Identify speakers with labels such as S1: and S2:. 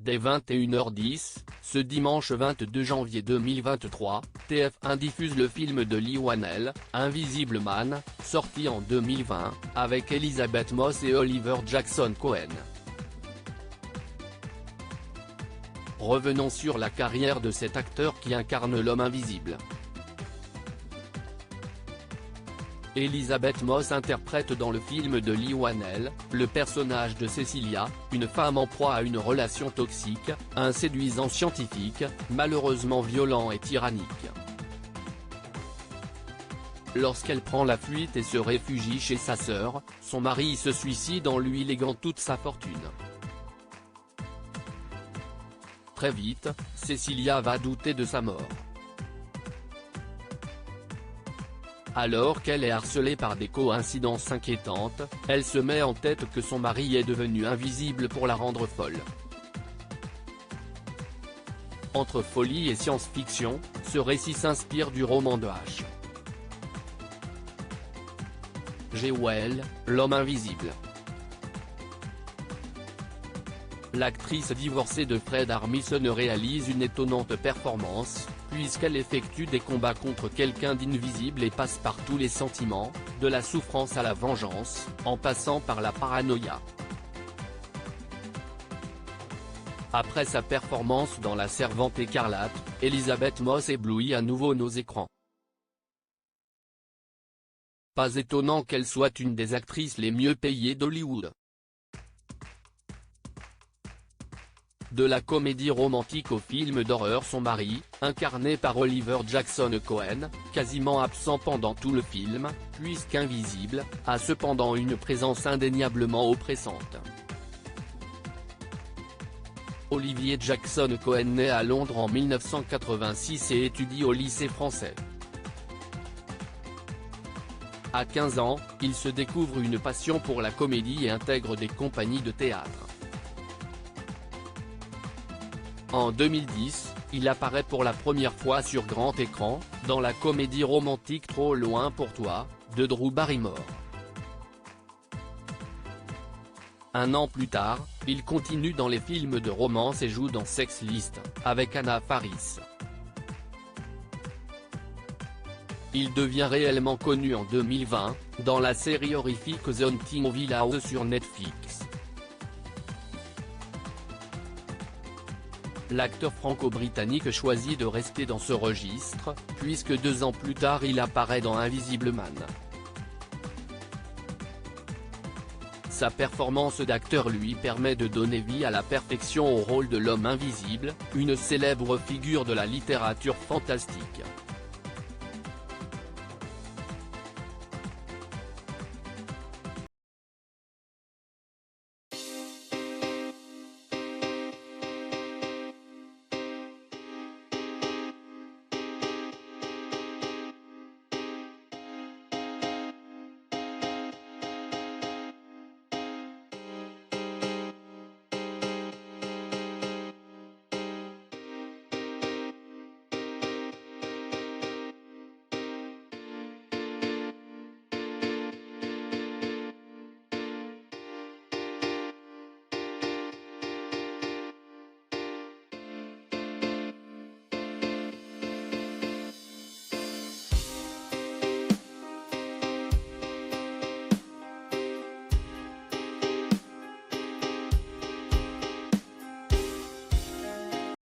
S1: dès 21h10, ce dimanche 22 janvier 2023, TF1 diffuse le film de Leigh Whannell, Invisible Man, sorti en 2020, avec Elisabeth Moss et Oliver Jackson Cohen. Revenons sur la carrière de cet acteur qui incarne l'homme invisible. Elisabeth Moss interprète dans le film de Leigh Whannell, le personnage de Cecilia, une femme en proie à une relation toxique, un séduisant scientifique, malheureusement violent et tyrannique. Lorsqu'elle prend la fuite et se réfugie chez sa sœur, son mari se suicide en lui léguant toute sa fortune. Très vite, Cecilia va douter de sa mort. Alors qu'elle est harcelée par des coïncidences inquiétantes, elle se met en tête que son mari est devenu invisible pour la rendre folle. Entre folie et science-fiction, ce récit s'inspire du roman de H. G. Wells, L'homme invisible. L'actrice divorcée de Fred Armisen réalise une étonnante performance, puisqu'elle effectue des combats contre quelqu'un d'invisible et passe par tous les sentiments, de la souffrance à la vengeance, en passant par la paranoïa. Après sa performance dans La Servante écarlate, Elisabeth Moss éblouit à nouveau nos écrans. Pas étonnant qu'elle soit une des actrices les mieux payées d'Hollywood. De la comédie romantique au film d'horreur, son mari, incarné par Oliver Jackson Cohen, quasiment absent pendant tout le film, puisqu'invisible, a cependant une présence indéniablement oppressante. Olivier Jackson Cohen naît à Londres en 1986 et étudie au lycée français. À 15 ans, il se découvre une passion pour la comédie et intègre des compagnies de théâtre. En 2010, il apparaît pour la première fois sur grand écran, dans la comédie romantique Trop loin pour toi, de Drew Barrymore. Un an plus tard, il continue dans les films de romance et joue dans Sex List, avec Anna Faris. Il devient réellement connu en 2020, dans la série horrifique The Haunting of Hill House sur Netflix. L'acteur franco-britannique choisit de rester dans ce registre, puisque 2 ans plus tard il apparaît dans Invisible Man. Sa performance d'acteur lui permet de donner vie à la perfection au rôle de l'homme invisible, une célèbre figure de la littérature fantastique.